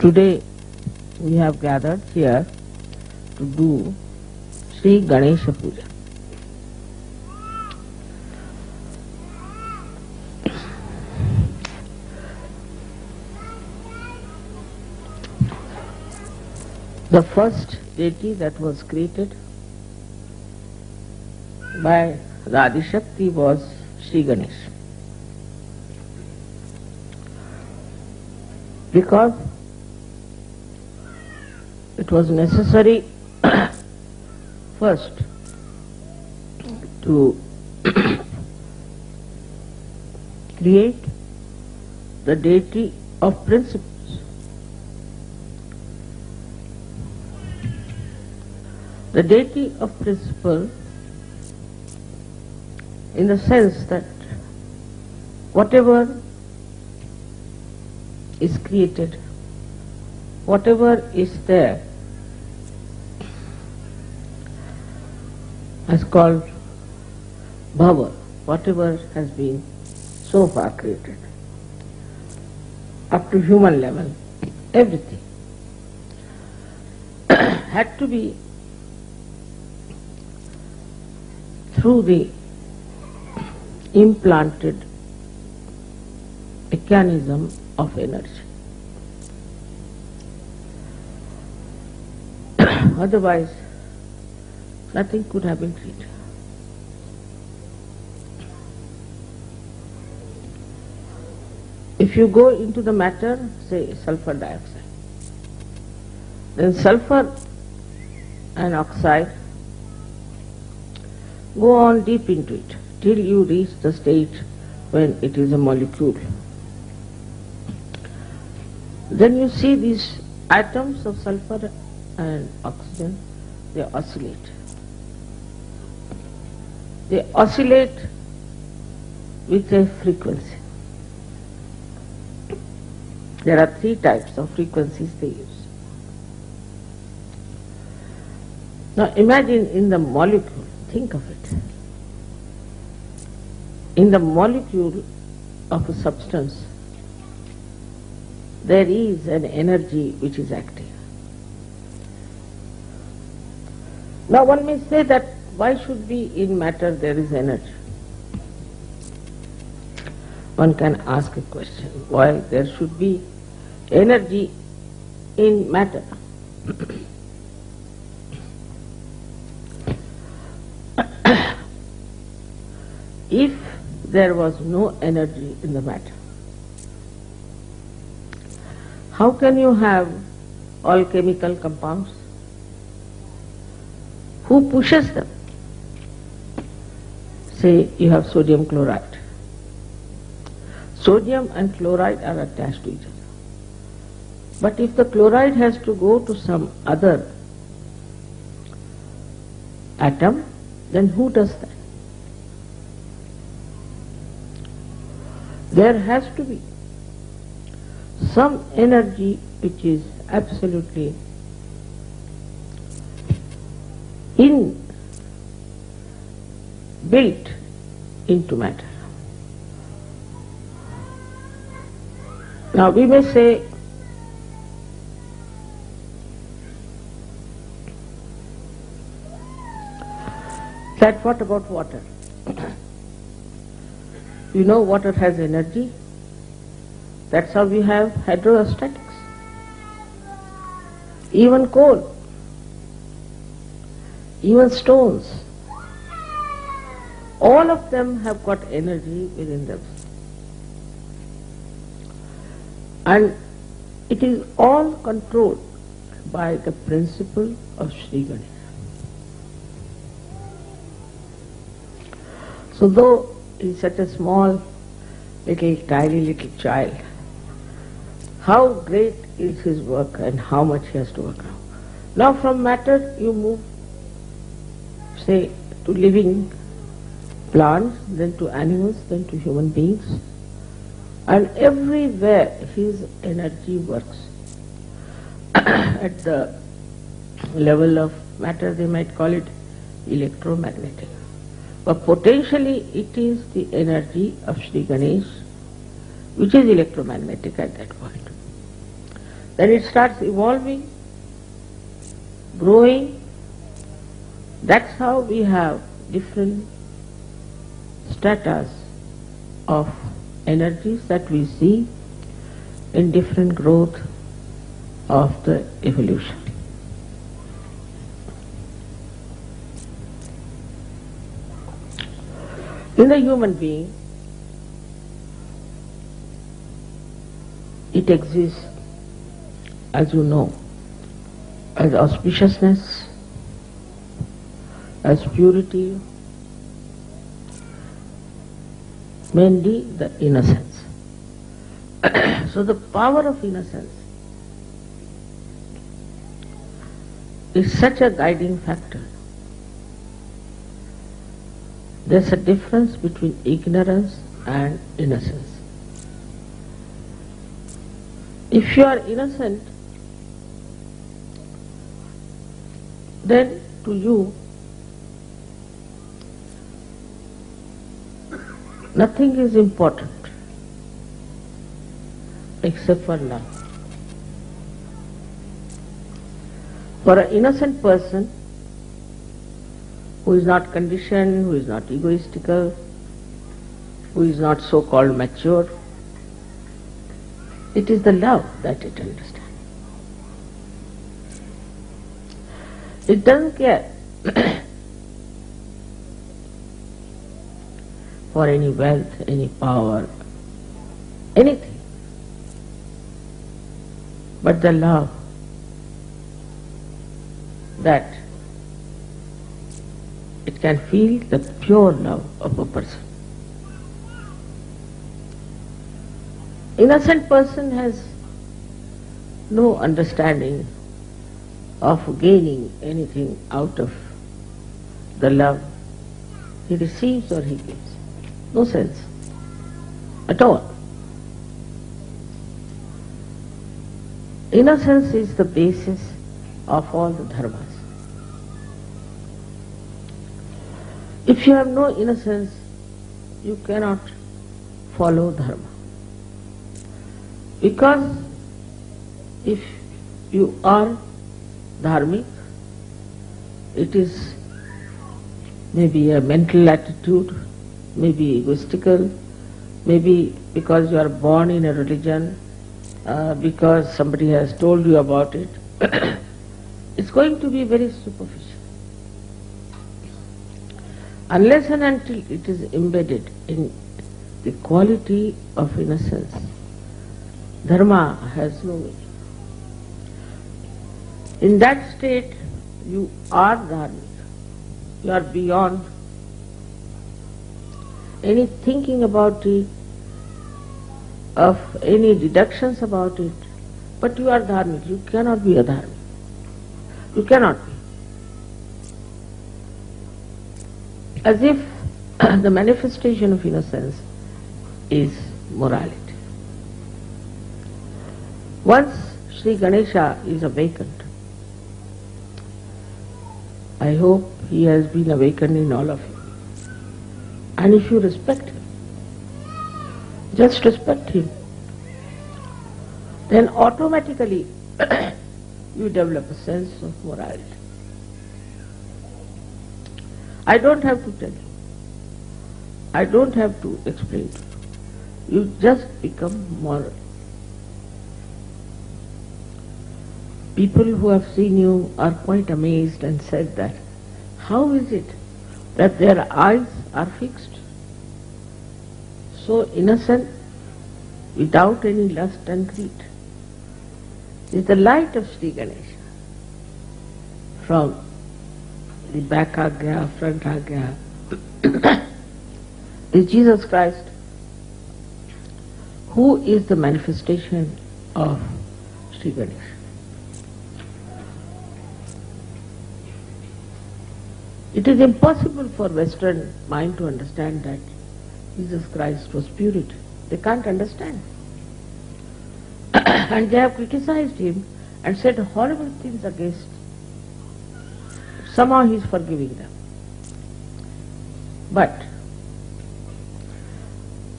Today we have gathered here to do Shri Ganesha Puja. The first deity that was created by the Adi Shakti was Shri Ganesha. Because it was necessary first to create the deity of principles. The deity of principle in the sense that whatever is created, whatever is there, is called bhava, whatever has been so far created, up to human level, everything had to be through the implanted mechanism of energy. Otherwise, nothing could have been created. If you go into the matter, say sulfur dioxide, then sulfur and oxide go on deep into it till you reach the stage when it is a molecule. Then you see these atoms of sulfur and oxygen, they oscillate. They oscillate with a frequency. There are 3 types of frequencies they use. Now imagine in the molecule, think of it. In the molecule of a substance, there is an energy which is active. Now one may say that why should be in matter there is energy? One can ask a question, why there should be energy in matter? If there was no energy in the matter, how can you have all chemical compounds? Who pushes them? Say you have sodium chloride. Sodium and chloride are attached to each other. But if the chloride has to go to some other atom, then who does that? There has to be some energy which is absolutely built into matter. Now we may say that what about water? You know water has energy. That's how we have hydrostatics. Even coal, even stones, all of them have got energy within them. And it is all controlled by the principle of Shri Ganesha. So though he is such a small, tiny little child, how great is his work and how much he has to work out. Now from matter you move, say, to living plants, then to animals, then to human beings. And everywhere his energy works. At the level of matter they might call it electromagnetic. But potentially it is the energy of Shri Ganesha which is electromagnetic at that point. Then it starts evolving, growing. That's how we have different stratas of energies that we see in different growth of the evolution. In the human being, it exists, as you know, as auspiciousness, as purity, mainly the innocence. So the power of innocence is such a guiding factor. There's a difference between ignorance and innocence. If you are innocent, then to you nothing is important except for love. For an innocent person who is not conditioned, who is not egoistical, who is not so-called mature, it is the love that it understands. It doesn't care for any wealth, any power, anything, but the love that it can feel, the pure love of a person. Innocent person has no understanding of gaining anything out of the love he receives or he gives. No sense at all. Innocence is the basis of all the dharmas. If you have no innocence, you cannot follow dharma. Because if you are dharmic, it is maybe a mental attitude, maybe egoistical, maybe because you are born in a religion, because somebody has told you about it. It's going to be very superficial. Unless and until it is embedded in the quality of innocence, dharma has no meaning. In that state, you are dharmic. You are beyond any thinking about it, of any deductions about it, but you are dharmic. You cannot be a dharmic. You cannot be. As if the manifestation of innocence is morality. Once Shri Ganesha is awakened, I hope he has been awakened in all of you. And if you respect him, just respect him, then automatically you develop a sense of morality. I don't have to tell you. I don't have to explain to you. You just become moral. People who have seen you are quite amazed and said that, how is it that their eyes are fixed? So innocent, without any lust and greed. Is the light of Shri Ganesha. From the back agya, front agya, is Jesus Christ, who is the manifestation of Shri Ganesha. It is impossible for Western mind to understand that Jesus Christ was purity. They can't understand. And they have criticized him and said horrible things against. Somehow he is forgiving them. But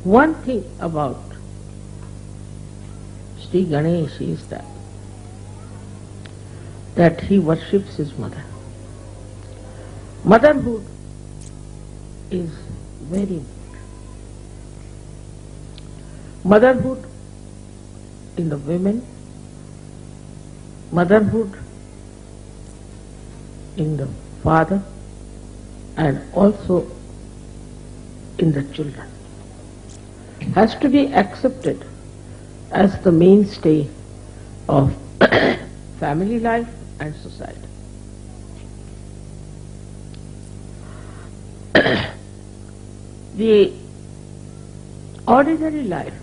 one thing about Shri Ganesha is that that he worships his mother. Motherhood is very important. Motherhood in the women, motherhood in the father, and also in the children, has to be accepted as the mainstay of family life and society. The ordinary life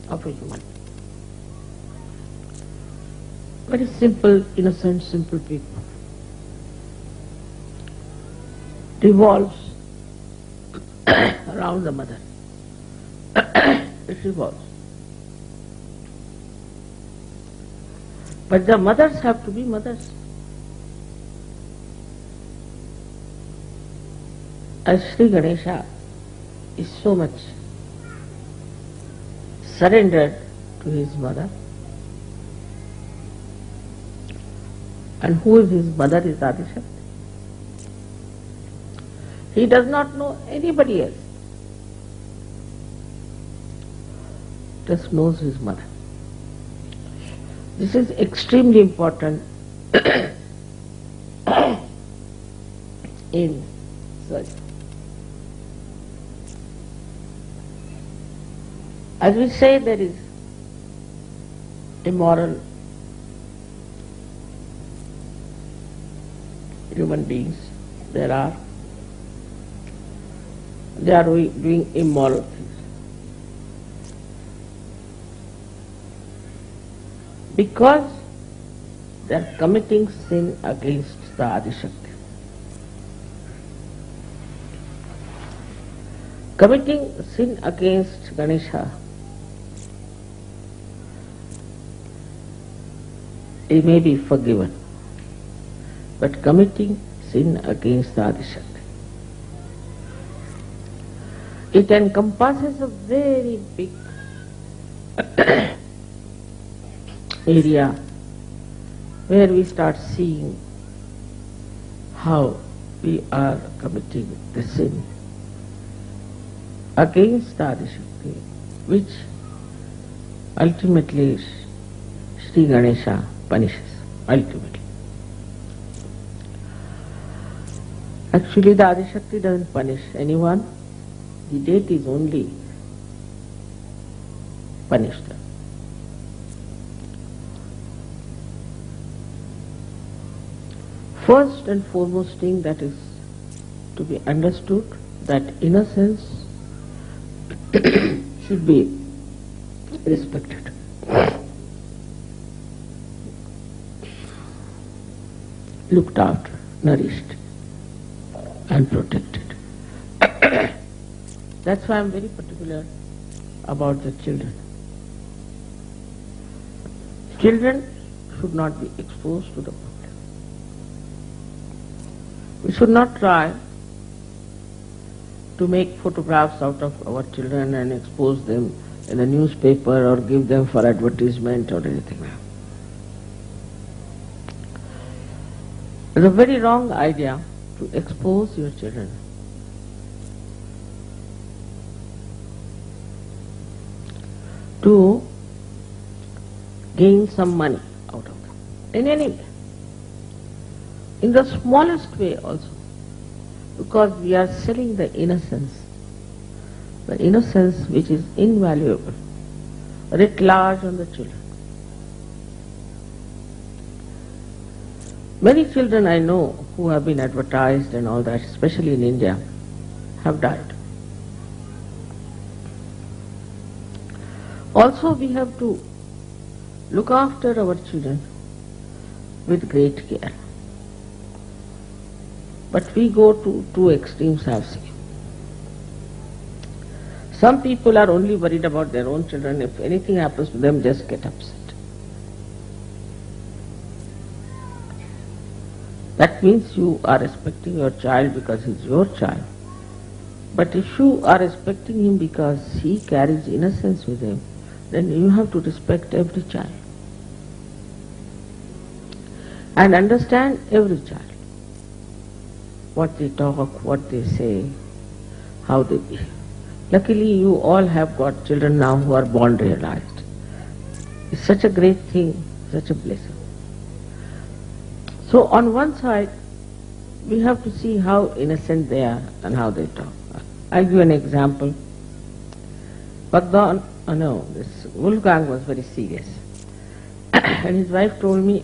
of a human, very simple, innocent, simple people, revolves around the mother. It revolves. But the mothers have to be mothers. As Shri Ganesha is so much surrendered to his mother, and who is his mother is Adishakti. He does not know anybody else, just knows his mother. This is extremely important in search. As we say, there is immoral human beings. They are doing immoral things. Because they are committing sin against the Adishakti. Committing sin against Ganesha, he may be forgiven, but committing sin against the Adishakti, it encompasses a very big area where we start seeing how we are committing the sin against the Adishakti, which ultimately Shri Ganesha punishes. Ultimately. Actually, the Adishakti doesn't punish anyone. The deities only punish them. First and foremost thing that is to be understood, that innocence should be respected. Looked after, nourished and protected. That's why I'm very particular about the children. Children should not be exposed to the public. We should not try to make photographs out of our children and expose them in a newspaper or give them for advertisement or anything like that. It's a very wrong idea to expose your children. To gain some money out of them, in any way, in the smallest way also, because we are selling the innocence which is invaluable, writ large on the children. Many children I know who have been advertised and all that, especially in India, have died. Also, we have to look after our children with great care. But we go to two extremes, I have seen. Some people are only worried about their own children. If anything happens to them, just get upset. That means you are respecting your child because he's your child. But if you are respecting him because he carries innocence with him, then you have to respect every child. and understand every child. What they talk, what they say, how they behave. Luckily you all have got children now who are born realized. It's such a great thing, such a blessing. So on one side, we have to see how innocent they are and how they talk. I'll give an example. This Wolfgang was very serious. And his wife told me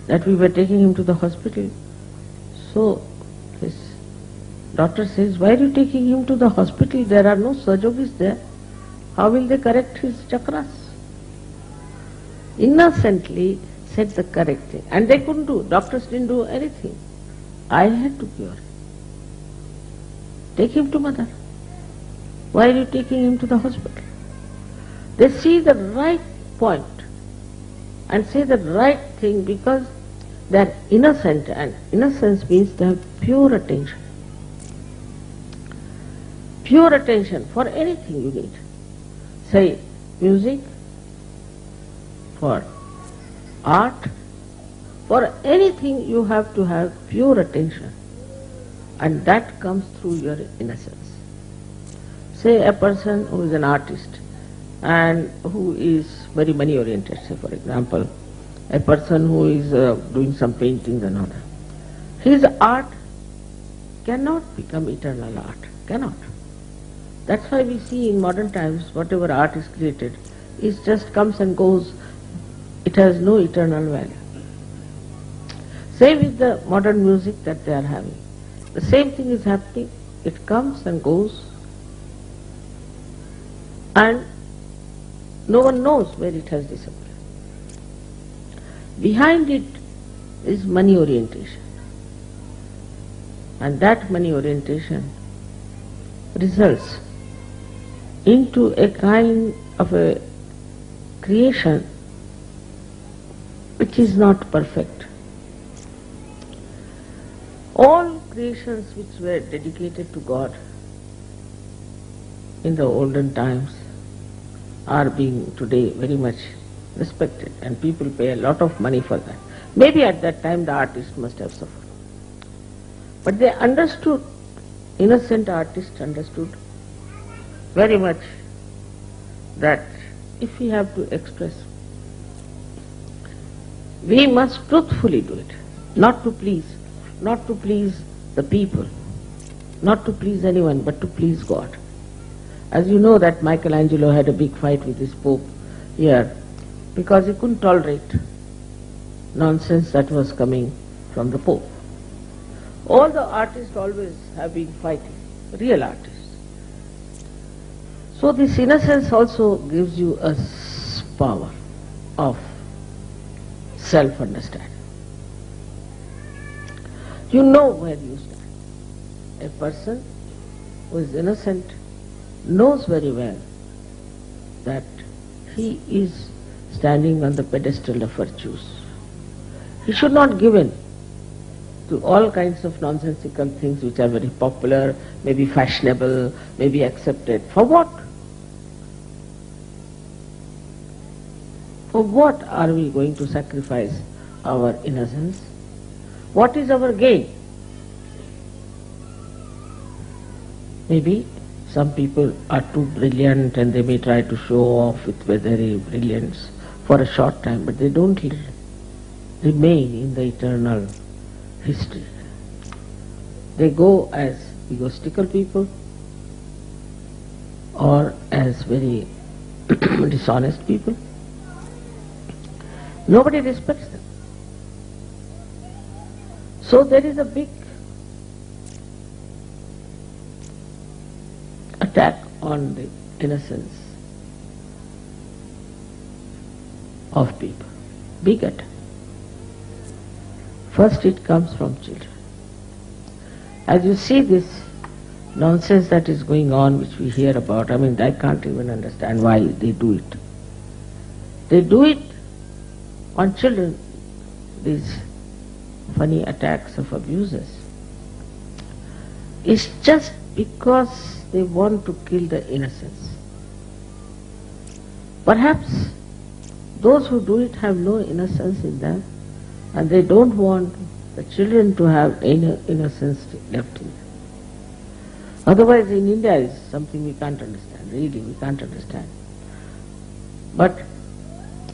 that we were taking him to the hospital. So his doctor says, why are you taking him to the hospital? There are no surgeries there. How will they correct his chakras? Innocently said the correct thing. And they couldn't do. Doctors didn't do anything. I had to cure him. Take him to mother. Why are you taking him to the hospital? They see the right point and say the right thing because they are innocent, and innocence means they have pure attention. Pure attention for anything you need. Say music, for art, for anything you have to have pure attention, and that comes through your innocence. Say a person who is an artist and who is very money oriented, say for example, a person who is doing some paintings and all that. His art cannot become eternal art, cannot. That's why we see in modern times whatever art is created, it just comes and goes, it has no eternal value. Same with the modern music that they are having. The same thing is happening, it comes and goes, and no one knows where it has disappeared. Behind it is money orientation, and that money orientation results into a kind of a creation which is not perfect. All creations which were dedicated to God in the olden times are being today very much respected, and people pay a lot of money for that. Maybe at that time the artist must have suffered. But they understood, innocent artists understood very much that if we have to express, we must truthfully do it, not to please the people, not to please anyone, but to please God. As you know that Michelangelo had a big fight with his Pope here because he couldn't tolerate nonsense that was coming from the Pope. All the artists always have been fighting, real artists. So this innocence also gives you a power of self-understanding. You know where you stand. A person who is innocent knows very well that he is standing on the pedestal of virtues. He should not give in to all kinds of nonsensical things which are very popular, maybe fashionable, maybe accepted. For what? For what are we going to sacrifice our innocence? What is our gain? Maybe some people are too brilliant and they may try to show off with their brilliance for a short time, but they don't remain in the eternal history. They go as egotistical people or as very dishonest people. Nobody respects them. So there is a big attack on the innocence of people. Big attack. First it comes from children. As you see this nonsense that is going on, which we hear about, I can't even understand why they do it. They do it on children, these funny attacks of abusers. It's just because they want to kill the innocence. Perhaps those who do it have no innocence in them, And they don't want the children to have innocence left in them. Otherwise in India is something we can't understand, really we can't understand. But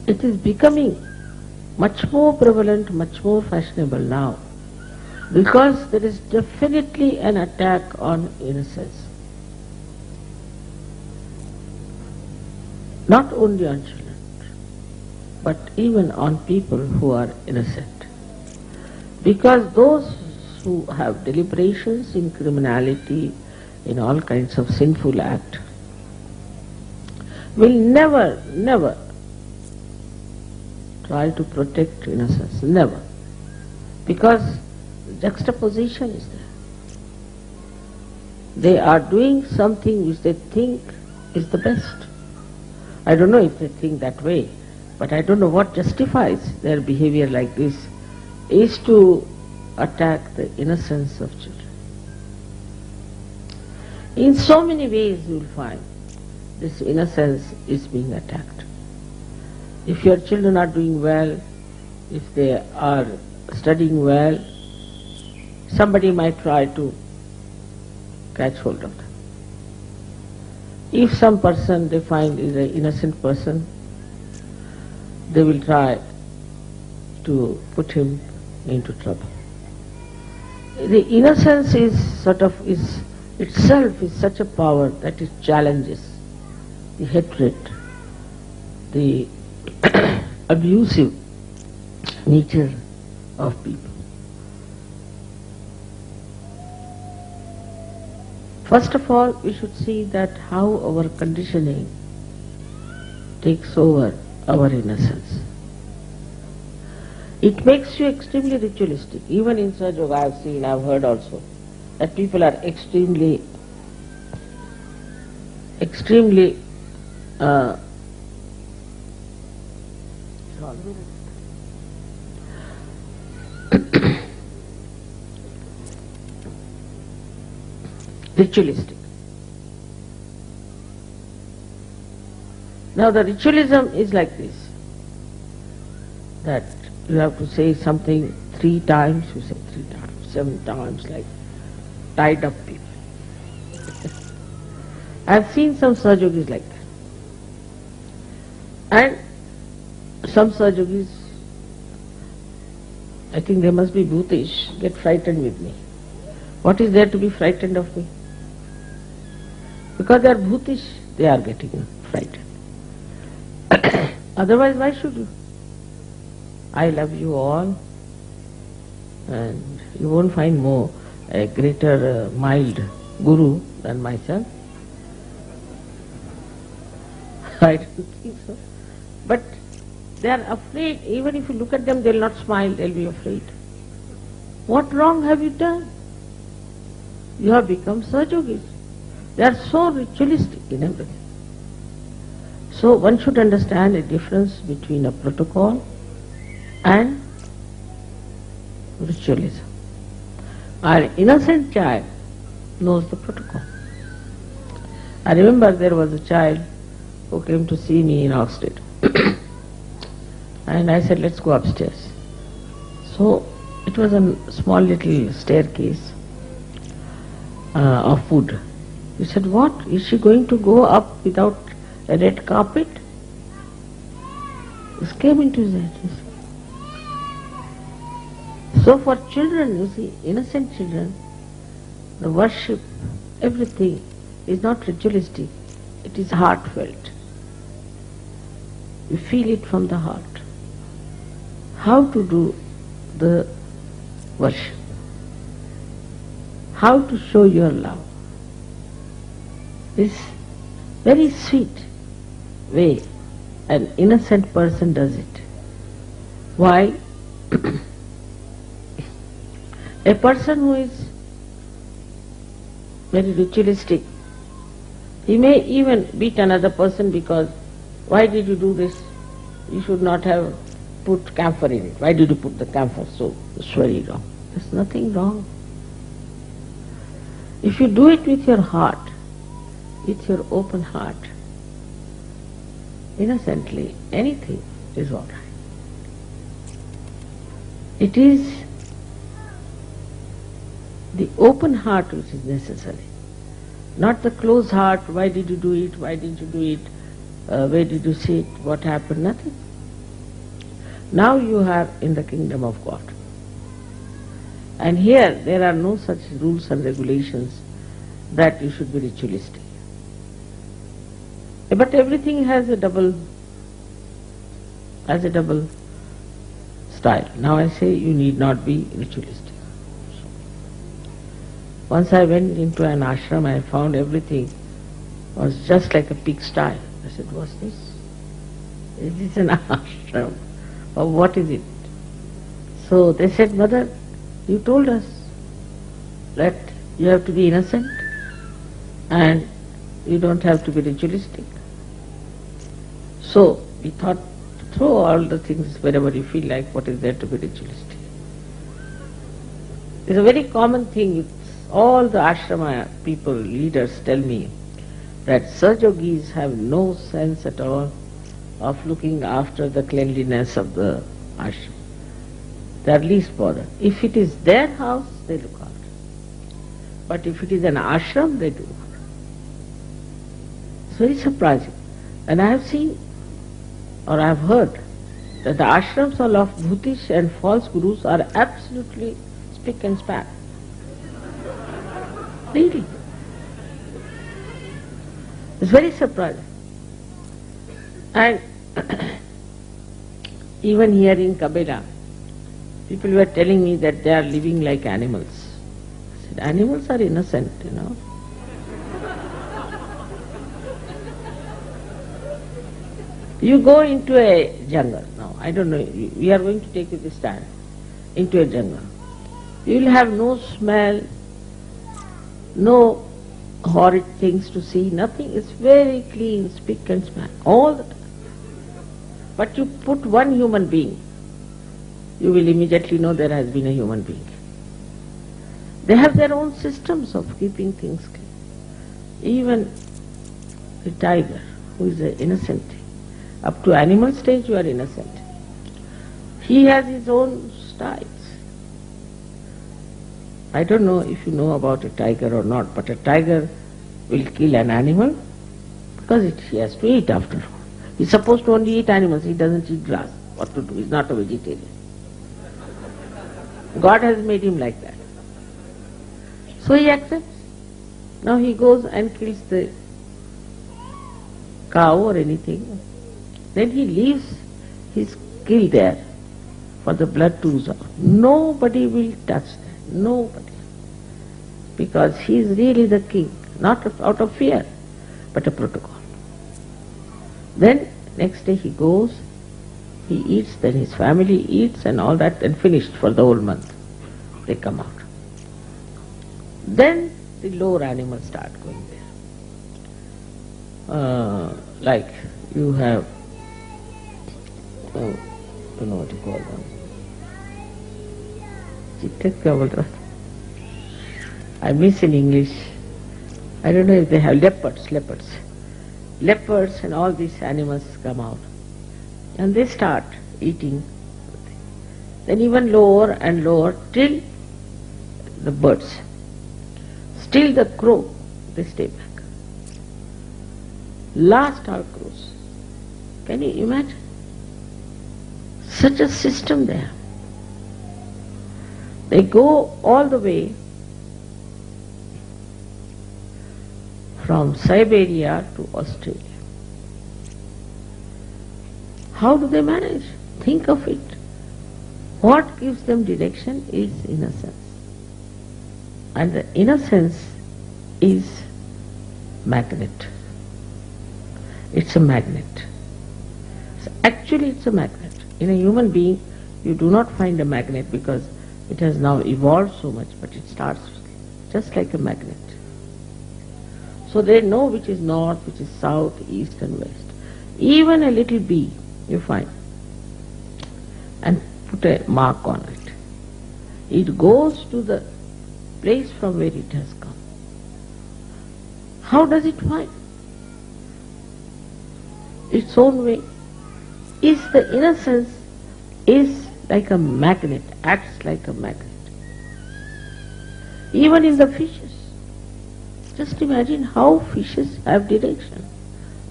it is becoming much more prevalent, much more fashionable now, because there is definitely an attack on innocence. Not only on children, but even on people who are innocent. Because those who have deliberations in criminality, in all kinds of sinful act, will never try to protect innocence, never. Because juxtaposition is there. They are doing something which they think is the best. I don't know if they think that way, but I don't know what justifies their behavior like this, is to attack the innocence of children. In so many ways you will find this innocence is being attacked. If your children are doing well, if they are studying well, somebody might try to catch hold of them. If some person they find is an innocent person, they will try to put him into trouble. The innocence is itself is such a power that it challenges the hatred, the abusive nature of people. First of all, we should see that how our conditioning takes over our innocence. It makes you extremely ritualistic. Even in Sahaja Yoga I have seen, I have heard also, that people are extremely ritualistic. Now the ritualism is like this, that you have to say something 3 times, you say 3 times, 7 times, like tied up people. I have seen some Sahajogis like that. And some Sahajogis, I think they must be bhutish, get frightened with me. What is there to be frightened of me? Because they are bhutish, they are getting frightened. Otherwise, why should you? I love you all, and you won't find a greater mild guru than myself. I don't think so. But they are afraid. Even if you look at them, they will not smile, they will be afraid. What wrong have you done? You have become Sahajogis. They are so ritualistic in everything. So one should understand the difference between a protocol and ritualism. Our innocent child knows the protocol. I remember there was a child who came to see me in Oxford. And I said, let's go upstairs. So it was a small little staircase of wood. He said, what? Is she going to go up without a red carpet? This came into his head. So for children, you see, innocent children, the worship, everything is not ritualistic, it is heartfelt. You feel it from the heart. How to do the worship? How to show your love? This very sweet way an innocent person does it. Why? A person who is very ritualistic, he may even beat another person because, why did you do this? You should not have put camphor in it. Why did you put the camphor? So it's very wrong. There's nothing wrong. If you do it with your heart, with your open heart, innocently, anything is all right. It is the open heart which is necessary, not the closed heart. Why did you do it? Why did you do it? Where did you sit? What happened? Nothing. Now you are in the kingdom of God. And here there are no such rules and regulations that you should be ritualistic. But everything has a double style. Now I say you need not be ritualistic. Once I went into an ashram, I found everything was just like a pigsty. I said, what's this? Is this an ashram? Or what is it? So they said, Mother, you told us that you have to be innocent and you don't have to be ritualistic. So we thought, throw all the things wherever you feel like, what is there to be ritualistic? It's a very common thing. All the ashrama people, leaders tell me that Sajogis have no sense at all of looking after the cleanliness of the ashram. They are least bothered. If it is their house, they look after. But if it is an ashram, they do not. It's very surprising. And I have seen, or I have heard, that the ashrams of bhutish and false gurus are absolutely spick and span. Really. It's very surprising. And even here in Kabela, people were telling me that they are living like animals. I said, animals are innocent, you know. You go into a jungle now, I don't know, we are going to take you this time, into a jungle. You will have no smell, no horrid things to see, nothing. It's very clean, spick and span, all the time. But you put one human being, you will immediately know there has been a human being. They have their own systems of keeping things clean. Even the tiger, who is an innocent thing, up to animal stage you are innocent. He has his own styles. I don't know if you know about a tiger or not, but a tiger will kill an animal because he has to eat after all. He's supposed to only eat animals, he doesn't eat grass. What to do? He's not a vegetarian. God has made him like that. So he accepts. Now he goes and kills the cow or anything. Then he leaves his kill there for the blood to ooze out. Nobody will touch that. Nobody. Because he is really the king, not out of fear, but a protocol. Then next day he goes, he eats, then his family eats and all that, and finished for the whole month. They come out. Then the lower animals start going there. Like you have, I don't know what to call them. I miss in English. I don't know if they have leopards. Leopards and all these animals come out. And they start eating. Then even lower and lower till the birds. Still the crow, they stay back. Last are crows. Can you imagine? Such a system there. They go all the way from Siberia to Australia. How do they manage? Think of it. What gives them direction is innocence. And the innocence is magnet. It's a magnet. So actually it's a magnet. In a human being, you do not find a magnet because it has now evolved so much, but it starts just like a magnet. So they know which is north, which is south, east and west. Even a little bee, you find, and put a mark on it. It goes to the place from where it has come. How does it find? Its own way. Is the innocence is like a magnet, acts like a magnet. Even in the fishes. Just imagine how fishes have direction.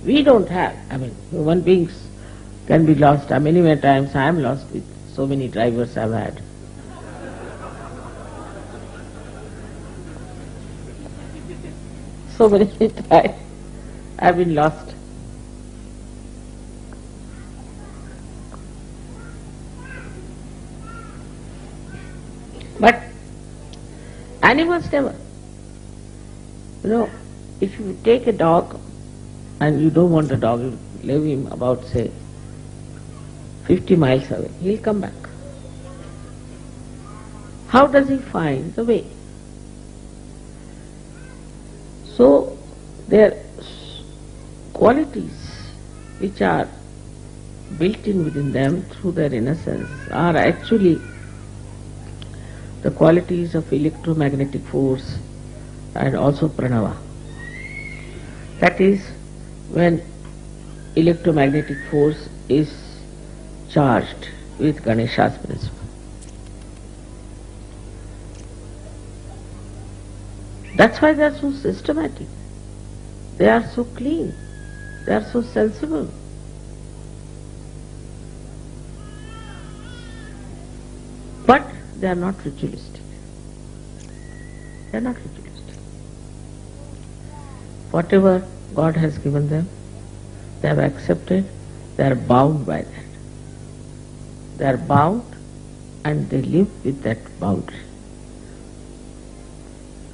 We don't have. Human beings can be lost. Many times I am lost with so many drivers I've had. So many times I've been lost. But animals never. If you take a dog and you don't want the dog, you leave him about, say, 50 miles away, he'll come back. How does he find the way? So, their qualities which are built in within them through their innocence are actually the qualities of electromagnetic force and also pranava. That is, when electromagnetic force is charged with Ganesha's principle. That's why they are so systematic. They are so clean. They are so sensible. But they are not ritualistic. They are not ritualistic. Whatever God has given them, they have accepted, they are bound by that. They are bound and they live with that boundary.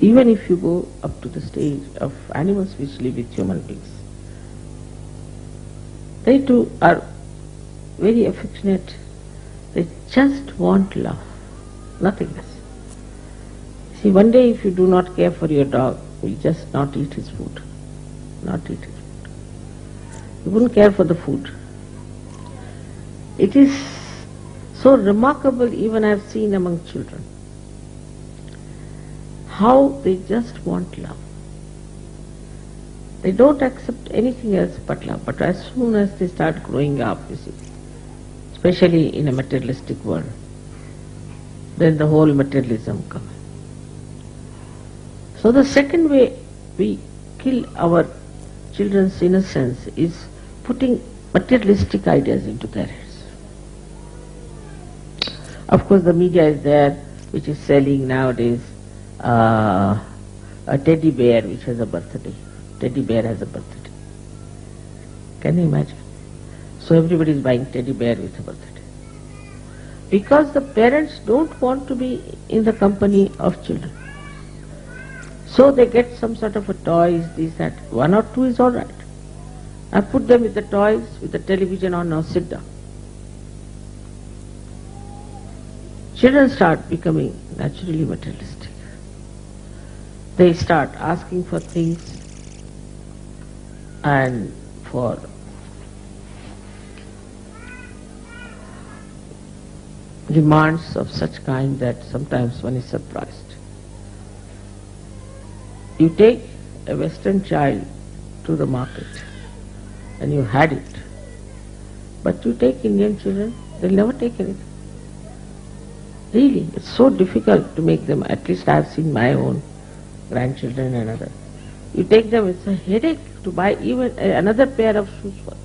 Even if you go up to the stage of animals which live with human beings, they too are very affectionate. They just want love, nothing else. See, one day if you do not care for your dog, he will just not eat his food. Not eat his food. You wouldn't care for the food. It is so remarkable, even I have seen among children, how they just want love. They don't accept anything else but love. But as soon as they start growing up, you see, especially in a materialistic world, then the whole materialism comes. So the second way we kill our children's innocence is putting materialistic ideas into their heads. Of course the media is there, which is selling nowadays a teddy bear which has a birthday. Teddy bear has a birthday. Can you imagine? So everybody is buying teddy bear with a birthday. Because the parents don't want to be in the company of children. So they get some sort of a toys, this, that. One or two is all right. I put them with the toys, with the television on, now sit down. Children start becoming naturally materialistic. They start asking for things and for demands of such kind that sometimes one is surprised. You take a Western child to the market and you had it, but you take Indian children, they'll never take anything. Really, it's so difficult to make them, at least I have seen my own grandchildren and others. You take them, it's a headache to buy even another pair of shoes for them.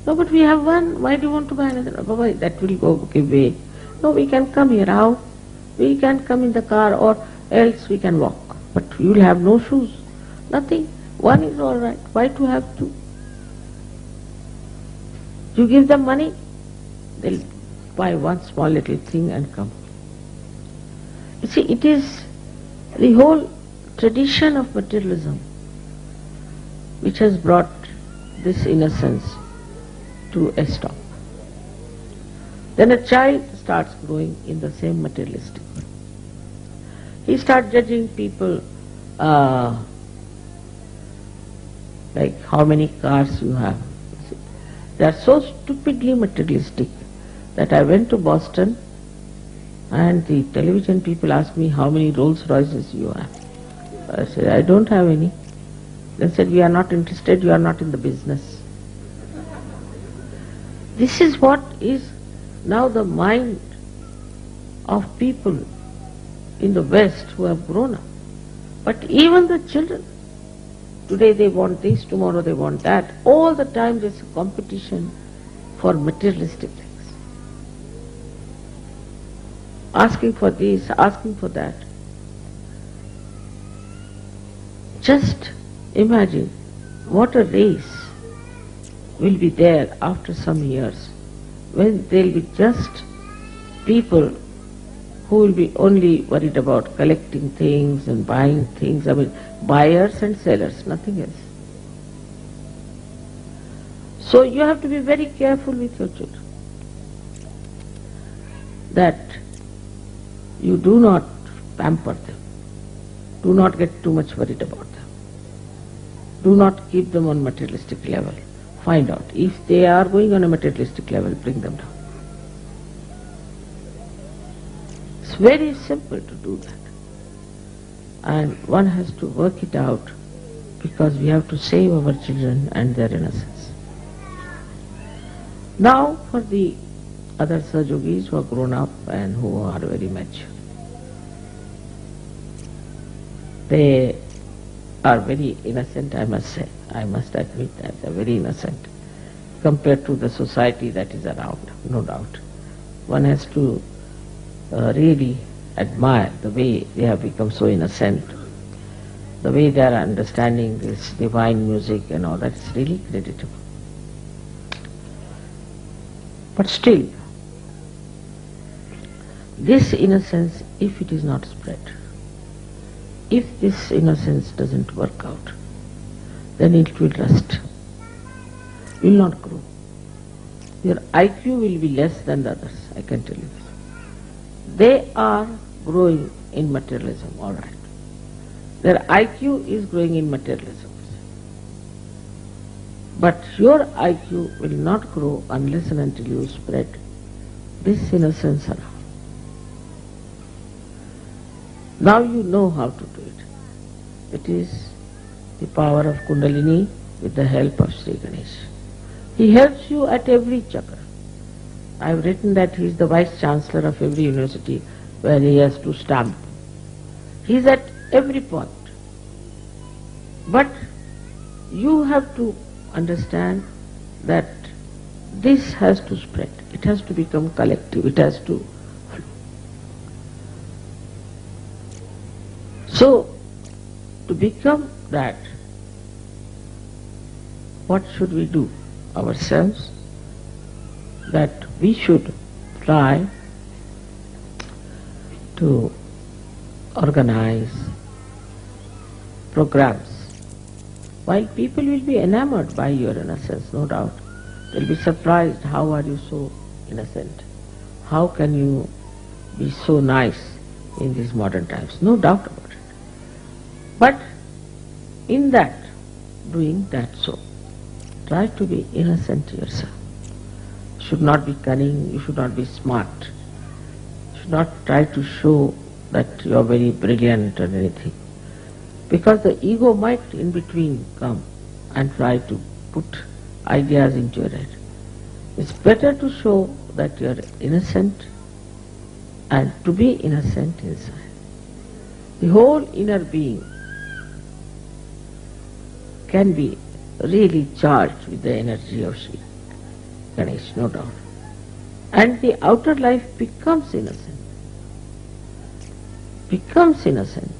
No, but we have one, why do you want to buy another? Baba, that will go away. No, we can come here. How? We can come in the car or else we can walk. But you will have no shoes, nothing. One is all right. Why to have two? You give them money, they'll buy one small little thing and come. You see, it is the whole tradition of materialism which has brought this innocence to a stop. Then a child starts growing in the same materialistic way. He starts judging people like how many cars you have. They are so stupidly materialistic that I went to Boston and the television people asked me how many Rolls Royces you have. I said, I don't have any. They said, we are not interested, you are not in the business. This is what is now the mind of people in the West who have grown up. But even the children, today they want this, tomorrow they want that. All the time there's a competition for materialistic things. Asking for this, asking for that. Just imagine what a race will be there after some years when there will be just people who will be only worried about collecting things and buying things. I mean, buyers and sellers, nothing else. So you have to be very careful with your children that you do not pamper them. Do not get too much worried about them. Do not keep them on materialistic level. Find out. If they are going on a materialistic level, bring them down. It's very simple to do that. And one has to work it out because we have to save our children and their innocence. Now for the other Sahajogis who are grown up and who are very mature. They are very innocent, I must say. I must admit that they are very innocent compared to the society that is around, no doubt. One has to really admire the way they have become so innocent, the way they are understanding this divine music and all that is really creditable. But still, this innocence, if it is not spread, if this innocence doesn't work out, then it will rust, will not grow. Your IQ will be less than the others, I can tell you. They are growing in materialism, all right. Their IQ is growing in materialism. But your IQ will not grow unless and until you spread this innocence around. Now you know how to do it. It is the power of Kundalini with the help of Shri Ganesha. He helps you at every chakra. I have written that he is the Vice Chancellor of every university where he has to stamp. He is at every point. But you have to understand that this has to spread. It has to become collective. It has to flow. So, to become that, what should we do ourselves? That we should try to organize programs. While people will be enamored by your innocence, no doubt, they'll be surprised, how are you so innocent? How can you be so nice in these modern times? No doubt about it. But in that, doing that so, try to be innocent yourself. You should not be cunning, you should not be smart. You should not try to show that you are very brilliant or anything. Because the ego might in between come and try to put ideas into your head. It's better to show that you are innocent and to be innocent inside. The whole inner being can be really charged with the energy of Shri Ganesha, no doubt. And the outer life becomes innocent. Becomes innocent.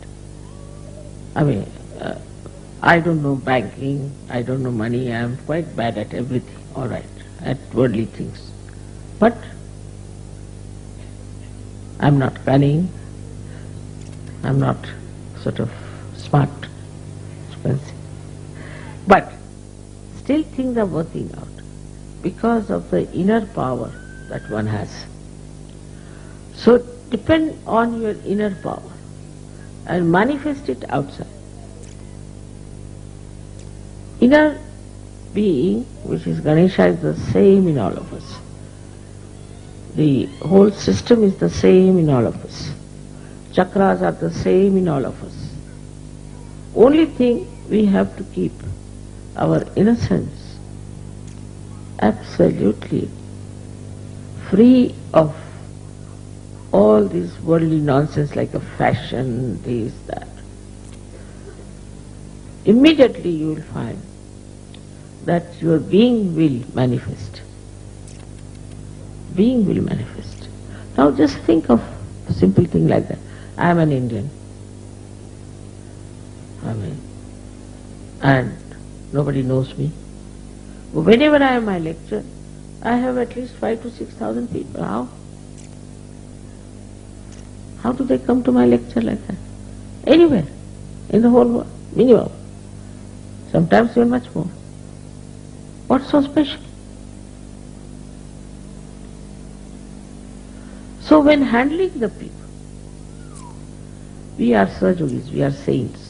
I mean, I don't know banking, I don't know money, I am quite bad at everything, all right, at worldly things. But I am not cunning, I am not sort of smart, expensive. But still things are working out because of the inner power that one has. So depend on your inner power and manifest it outside. Inner being, which is Ganesha, is the same in all of us. The whole system is the same in all of us. Chakras are the same in all of us. Only thing we have to keep our innocence absolutely free of all this worldly nonsense like a fashion, this, that, immediately you will find that your being will manifest. Being will manifest. Now just think of a simple thing like that. I am an Indian. And nobody knows me. But whenever I have my lecture, I have at least 5,000 to 6,000 people. How? How do they come to my lecture like that? Anywhere in the whole world, minimum. Sometimes even much more. What's so special? So when handling the people, we are Sajogis, we are saints.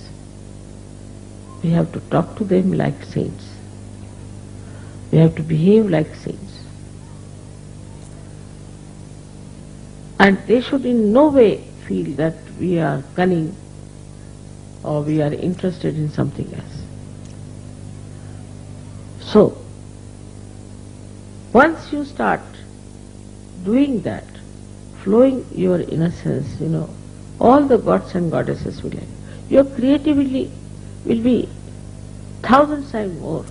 We have to talk to them like saints. We have to behave like saints. And they should in no way feel that we are cunning or we are interested in something else. So, once you start doing that, flowing your innocence, all the gods and goddesses will like. Your creativity will be 1,000 times more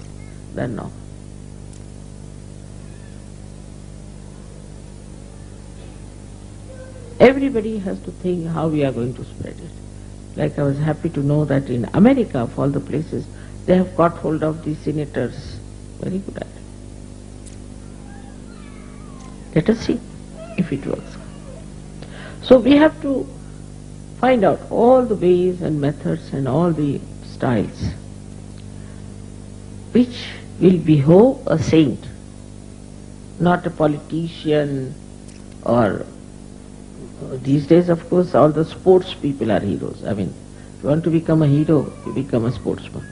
than now. Everybody has to think how we are going to spread it. Like I was happy to know that in America, of all the places, they have got hold of the senators. Very good at it. Let us see if it works. So we have to find out all the ways and methods and all the styles which will behove a saint, not a politician or these days, of course, all the sports people are heroes. If you want to become a hero, you become a sportsman.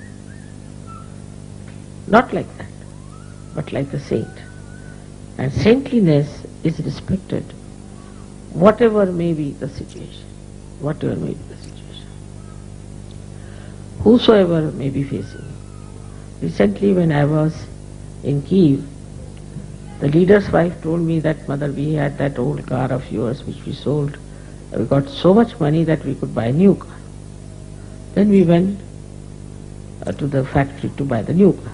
Not like that, but like a saint. And saintliness is respected, whatever may be the situation. Whatever may be the situation. Whosoever may be facing. Recently when I was in Kiev, the leader's wife told me that, Mother, we had that old car of yours which we sold. We got so much money that we could buy a new car. Then we went to the factory to buy the new car.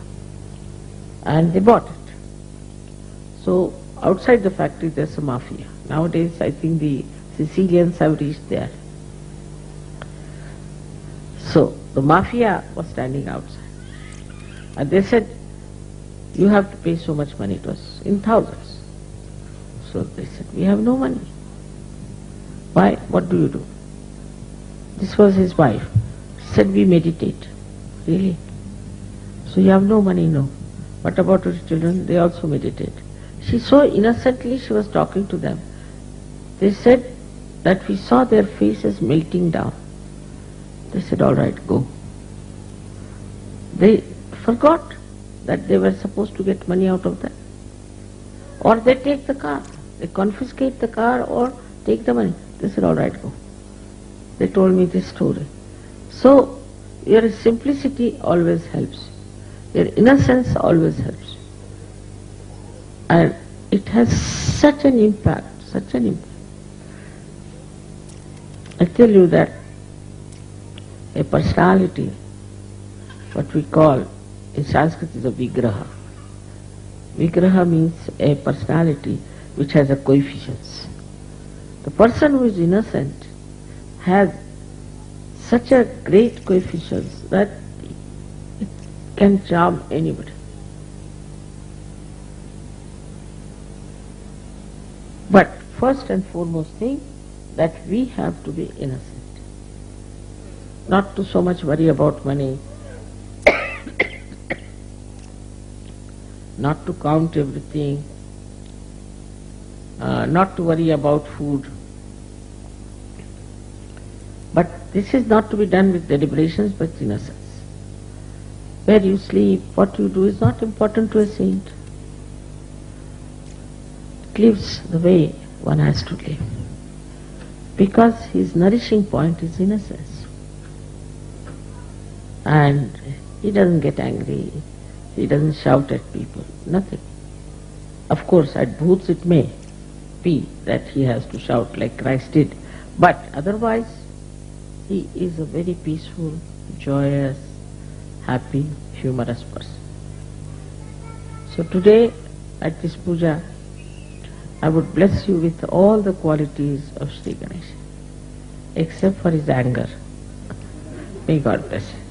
And they bought it. So outside the factory there's a mafia. Nowadays I think the Sicilians have reached there. So the mafia was standing outside. And they said, you have to pay so much money to us, in thousands. So they said, we have no money. Why? What do you do? This was his wife. She said, we meditate. Really? So you have no money? No. What about your children? They also meditate. She so innocently she was talking to them. They said that we saw their faces melting down. They said, all right, go. They forgot that they were supposed to get money out of that. Or they take the car. They confiscate the car or take the money. They said, all right, go. They told me this story. So, your simplicity always helps. Your innocence always helps. And it has such an impact, such an impact. I tell you that a personality, what we call in Sanskrit is a vigraha. Vigraha means a personality which has a coefficients. The person who is innocent has such a great coefficients that it can charm anybody. But first and foremost thing, that we have to be innocent. Not to so much worry about money, not to count everything, not to worry about food. But this is not to be done with deliberations but innocence. Where you sleep, what you do is not important to a saint. It lives the way one has to live. Because his nourishing point is innocence. And he doesn't get angry, he doesn't shout at people, nothing. Of course, at booths it may, happy that he has to shout like Christ did. But otherwise, he is a very peaceful, joyous, happy, humorous person. So today, at this puja, I would bless you with all the qualities of Shri Ganesha, except for his anger. May God bless you.